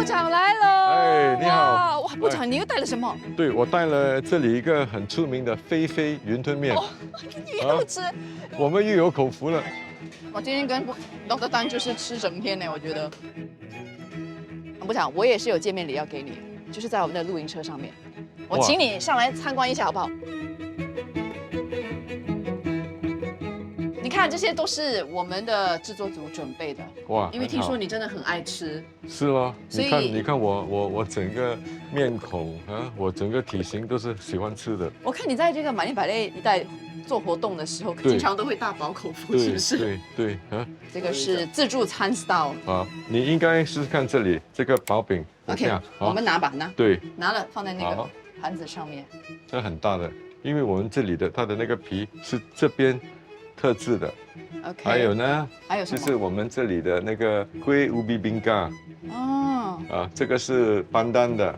部长来了！哎，你好！哇，部长，你又带了什么？对，我带了这里一个很出名的菲菲云吞面。哦，你又吃？我们又有口福了。我今天跟Dr. Dan就是吃整天呢，我觉得。部长，我也是有见面礼要给你，就是在我们的露营车上面，我请你上来参观一下好不好？你看，这些都是我们的制作组准备的。哇，因为听说你真的很爱吃。是咯，所以你看我整个面孔啊，我整个体型都是喜欢吃的。我看你在这个满地百类一带做活动的时候，经常都会大饱口福，是不是？对啊。这个是自助餐 style。好，你应该试试看这里这个薄饼。 OK， 我们拿吧，拿。对，拿了放在那个盘子上面。这很大的，因为我们这里的它的那个皮是这边特制的。OK。还有呢？还有什么？就是我们这里的那个龟乌比饼干。哦。啊，这个是班丹的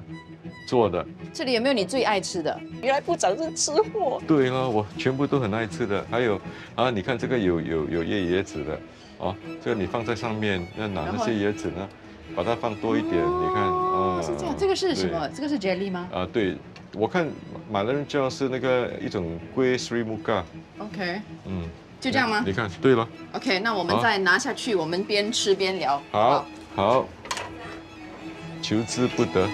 做的。这里有没有你最爱吃的？原来部长是吃货。对了，我全部都很爱吃的。还有啊，你看这个有椰子的，哦，这个你放在上面，那拿那些椰子呢，把它放多一点，你看啊。是这样，这个是什么？这个是 jelly 吗？啊，对，我看马来人叫是那个一种龟 Sri Muka。OK。嗯。就这样吗？你看，对了。OK， 那我们再拿下去，我们边吃边聊。好，求之不得。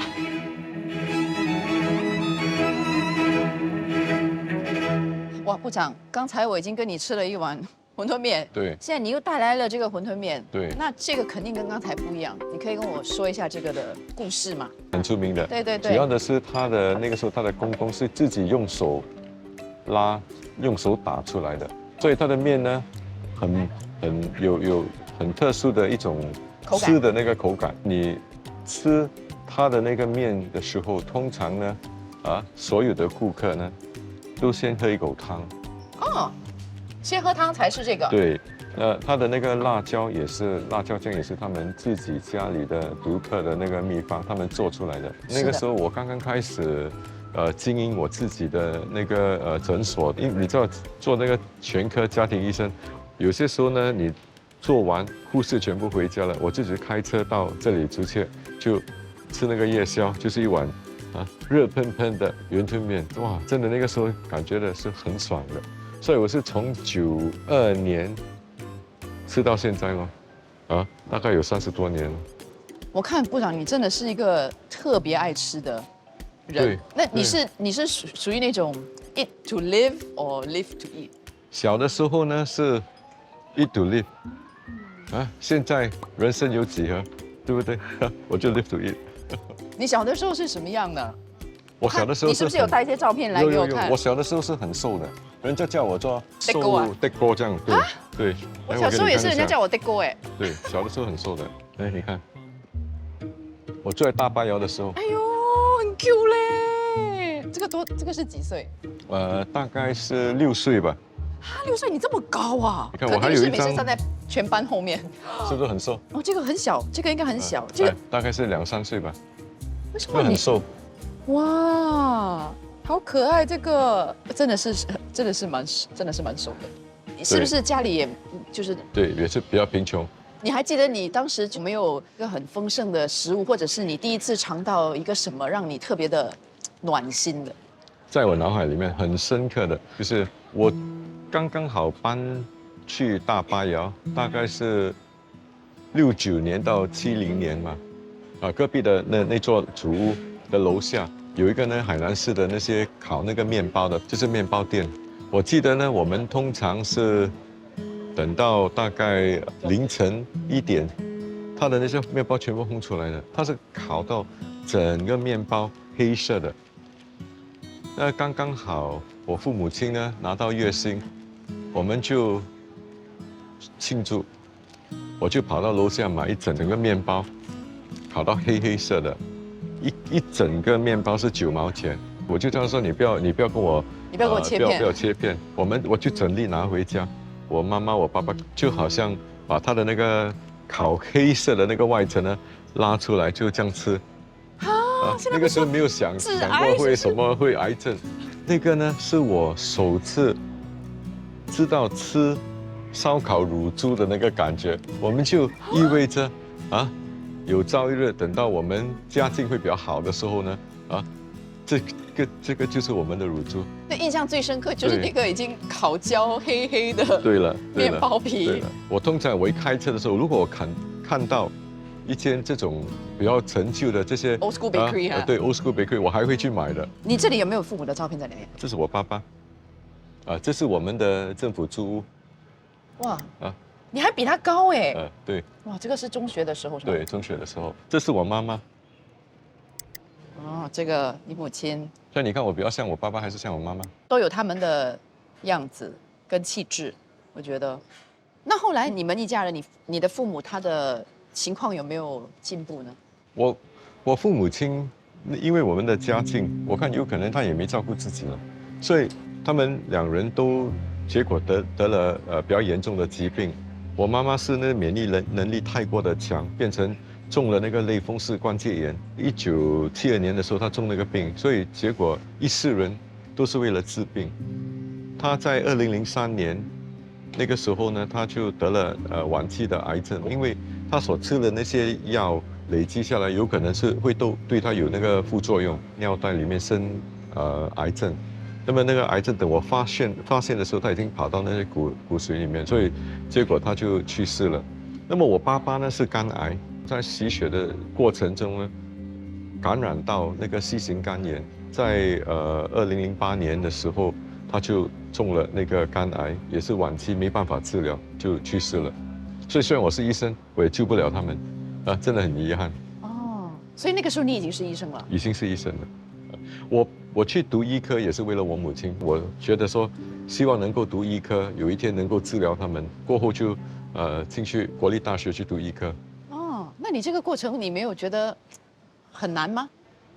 哇，部长，刚才我已经跟你吃了一碗馄饨面，对，现在你又带来了这个馄饨面，对，那这个肯定跟刚才不一样，你可以跟我说一下这个的故事吗？很出名的，对对对，主要的是他的那个时候他的公公是自己用手拉、用手打出来的。 所以它的面呢，有很特殊的一种吃的那个口感。你吃它的那个面的时候，通常呢，所有的顾客呢，都先喝一口汤。哦，先喝汤才是这个。对，它的那个辣椒酱也是他们自己家里的独特的那个秘方，他们做出来的。那个时候我刚刚开始。 经营我自己的那个诊所，因为你知道做那个全科家庭医生，有些时候呢，你做完护士全部回家了，我自己开车到这里出去，就吃那个夜宵，就是一碗热喷喷的云吞面，哇，真的那个时候感觉的是很爽的，所以我是从92年吃到现在咯，大概有30多年了。我看部长你真的是一个特别爱吃的。 人，那你是属于那种 eat to live or live to eat？ 小的时候呢是 eat to live， 现在人生有几何，对不对？我就 live to eat。你小的时候是什么样的？我小的时候你是不是有带一些照片来给我看？我小的时候是很瘦的，人家叫我做瘦的哥这样，对。我小时候也是人家叫我的哥哎。对，小的时候很瘦的，哎，你看，我住在大巴窑的时候。哎呦。 很 Q 嘞，这个是几岁？大概是6岁吧。6岁你这么高啊？你看我还有一张，每次站在全班后面，是不是很瘦？哦，这个很小，这个应该很小，这个大概是2、3岁吧。为什么很瘦？哇，好可爱，这个真的是蛮瘦的。你是不是家里也就是对，也是比较贫穷？ 你还记得你当时有没有一个很丰盛的食物，或者是你第一次尝到一个什么让你特别的暖心的？在我脑海里面很深刻的就是我刚刚好搬去大巴窑，大概是69年到70年嘛，隔壁的那座祖屋的楼下有一个呢海南市的那些烤那个面包的，就是面包店。我记得呢，我们通常是。 等到大概凌晨1点，它的那些面包全部烘出来了。它是烤到整个面包黑色的。那刚刚好，我父母亲呢拿到月薪，我们就庆祝，我就跑到楼下买一整个面包，烤到黑色的，一整个面包是9毛钱。我就这样说，你不要跟我，你不要给我切片，不要切片，我就整粒拿回家。 我妈妈、我爸爸就好像把他的那个烤黑色的那个外层呢拉出来，就这样吃。那个时候没有想过会癌症。那个呢是我首次知道吃烧烤乳猪的那个感觉，我们就意味着有朝一日等到我们家境会比较好的时候呢，这个就是我们的乳猪。那印象最深刻就是对那个已经烤焦黑黑的对了，面包皮。对了，我通常我一开车的时候，如果我看到一间这种比较陈旧的这些 Old school bakery 啊对 old school bakery， 我还会去买的。你这里有没有父母的照片在里面？这是我爸爸，这是我们的政府租屋，哇啊你还比他高哎！对哇，这个是中学的时候是吧？对，中学的时候，这是我妈妈。哦，这个你母亲所以你看我比较像我爸爸还是像我妈妈？都有他们的样子跟气质，我觉得。那后来你们一家人，你的父母他的情况有没有进步呢？我父母亲，因为我们的家境，我看有可能他也没照顾自己了，所以他们2人都结果得了比较严重的疾病。我妈妈是那个免疫能力太过的强，变成中了那个类风湿关节炎。1972年的时候，她中了个病，所以结果一世人都是为了治病。她在2003年那个时候呢，她就得了晚期的癌症，因为她所吃的那些药累积下来，有可能是会对她有那个副作用，尿袋里面生癌症。那么那个癌症等我发现的时候，它已经跑到那些骨髓里面，所以结果他就去世了。那么我爸爸呢是肝癌，在吸血的过程中呢，感染到那个 C 型肝炎，在2008年的时候，他就中了那个肝癌，也是晚期没办法治疗就去世了。所以虽然我是医生，我也救不了他们，真的很遗憾。哦，所以那个时候你已经是医生了。已经是医生了。我去读医科也是为了我母亲，我觉得说希望能够读医科，有一天能够治疗他们。过后就进去国立大学去读医科。哦，那你这个过程你没有觉得很难吗？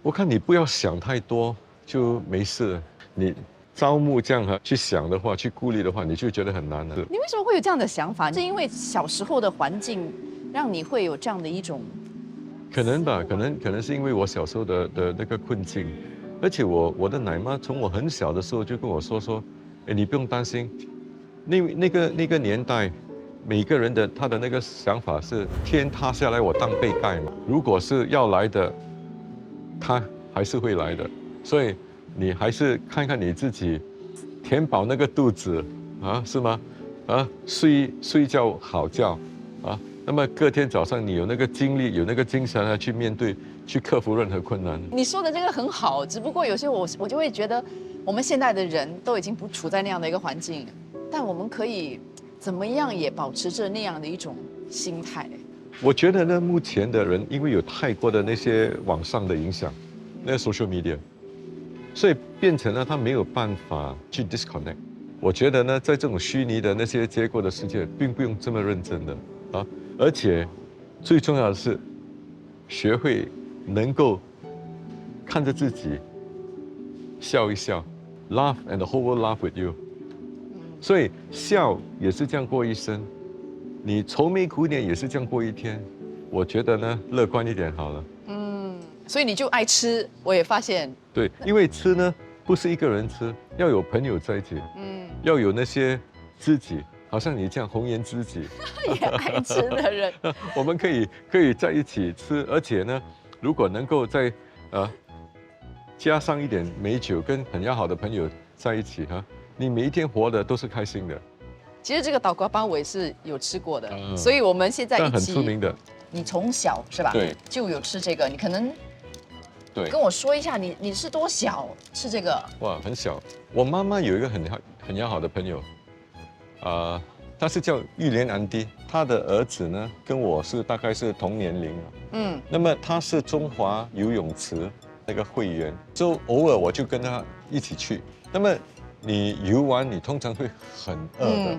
我看你不要想太多就没事了。你招募这样去想的话，去顾虑的话，你就觉得很难了。你为什么会有这样的想法？是因为小时候的环境让你会有这样的一种？可能吧，可能是因为我小时候的那个困境，而且我的奶妈从我很小的时候就跟我说，哎，你不用担心，那个年代，每个人他的那个想法是天塌下来我当被盖嘛，如果是要来的，他还是会来的，所以你还是看看你自己，填饱那个肚子是吗？睡觉好觉那么隔天早上你有那个精力，有那个精神去面对，去克服任何困难。你说的这个很好，只不过有些我就会觉得，我们现在的人都已经不处在那样的一个环境，但我们可以怎么样也保持着那样的一种心态。我觉得呢，目前的人因为有太过的那些网上的影响，那个 social media， 所以变成了他没有办法去 disconnect。我觉得呢，在这种虚拟的那些结果的世界，并不用这么认真的而且最重要的是，学会能够看着自己笑一笑 ，laugh and the whole world laugh with you。所以笑也是这样过一生，你愁眉苦脸也是这样过一天。我觉得呢，乐观一点好了。所以你就爱吃，我也发现。对，因为吃呢不是一个人吃，要有朋友在一起，要有那些知己。好像你这样红颜知己，也爱吃的人，我们可以在一起吃，而且呢，如果能够再加上一点美酒，跟很要好的朋友在一起你每一天活的都是开心的。其实这个倒瓜包我也是有吃过的，所以我们现在一起。很出名的。你从小是吧？对，就有吃这个，你可能对跟我说一下你是多小吃这个？哇，很小。我妈妈有一个很要好的朋友。他是叫玉莲安迪，他的儿子呢跟我是大概是同年龄那么他是中华游泳池那个会员，就偶尔我就跟他一起去。那么你游完，你通常会很饿的，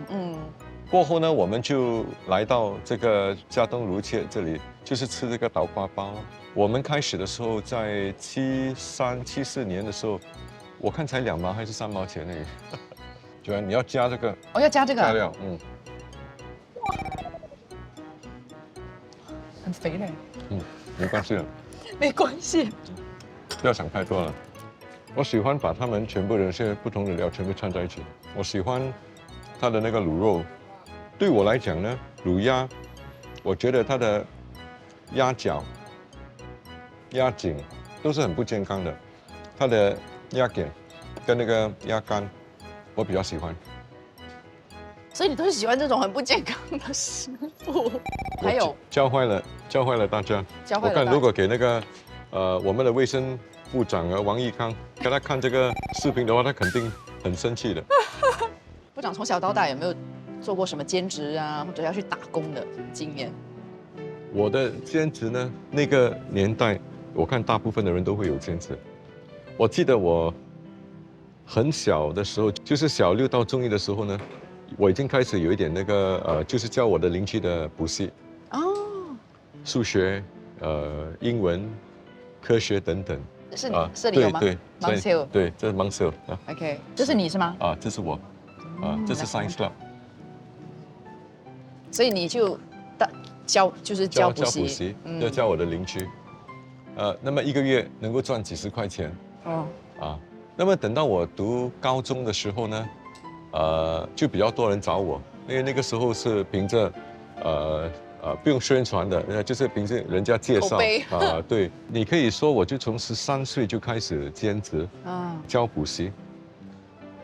过后呢，我们就来到这个嘉东如切这里，就是吃这个倒瓜包。我们开始的时候在73、74年的时候，我看才2毛还是3毛钱而已。主要你要加这个，要加这个加料，很肥嘞，没关系的，没关系，不要想太多了。我喜欢把他们全部的一些不同的料全部串在一起。我喜欢它的那个卤肉，对我来讲呢，卤鸭，我觉得它的鸭脚、鸭颈都是很不健康的。它的鸭颈跟那个鸭肝，我比较喜欢。所以你都是喜欢这种很不健康的食物。还有教坏了大家。我看如果给那个我们的卫生部长王义康给他看这个视频的话，他肯定很生气的。部长从小到大有没有做过什么兼职啊，或者要去打工的经验？我的兼职呢，那个年代我看大部分的人都会有兼职。我记得我很小的时候，就是小6到中1的时候呢，我已经开始有一点那个就是教我的邻居的补习哦，数学、英文、科学等等。是你这里有吗？对 Monk's Hill 对，这是 Monk's Hill 啊。OK， 这是你是吗？这是我，这是 Science Club。所以你就教补习，要教我的邻居。那么1个月能够赚几10块钱。哦。那么等到我读高中的时候呢，就比较多人找我，因为那个时候是凭着不用宣传的，就是凭着人家介绍对，你可以说我就从13岁就开始兼职教补习，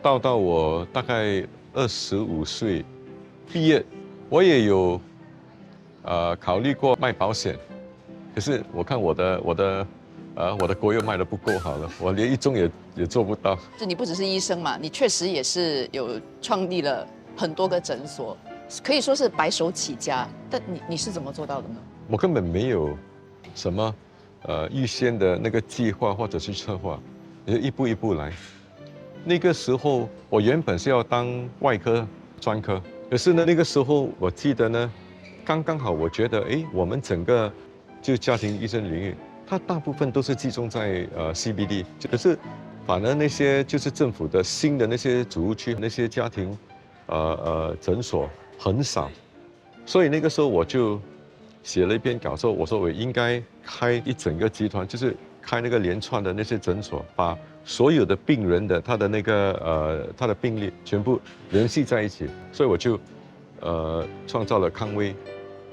到我大概25岁毕业，我也有考虑过卖保险，可是我看我的国药卖得不够好了，我连1中也做不到。就你不只是医生嘛，你确实也是有创立了很多个诊所，可以说是白手起家。但你是怎么做到的呢？我根本没有什么预先的那个计划或者是策划，也就一步一步来。那个时候我原本是要当外科专科，可是呢那个时候我记得呢，刚刚好我觉得我们整个就家庭医生领域，它大部分都是集中在CBD， 可是反而那些就是政府的新的那些主务区那些家庭诊所很少，所以那个时候我就写了一篇稿说，我说我应该开一整个集团，就是开那个连串的那些诊所，把所有的病人的他的那个他的病例全部联系在一起，所以我就创造了康威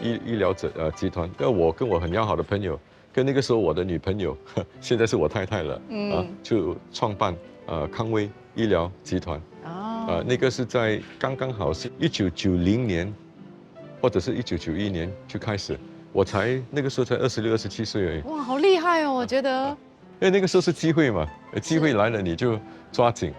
医疗集团。我跟我很要好的朋友，跟那个时候我的女朋友，现在是我太太了，就创办康威医疗集团。那个是在刚刚好是1990年，或者是1991年就开始，我那个时候才26、27岁而已。哇，好厉害哦，我觉得。因为那个时候是机会嘛，机会来了你就抓紧。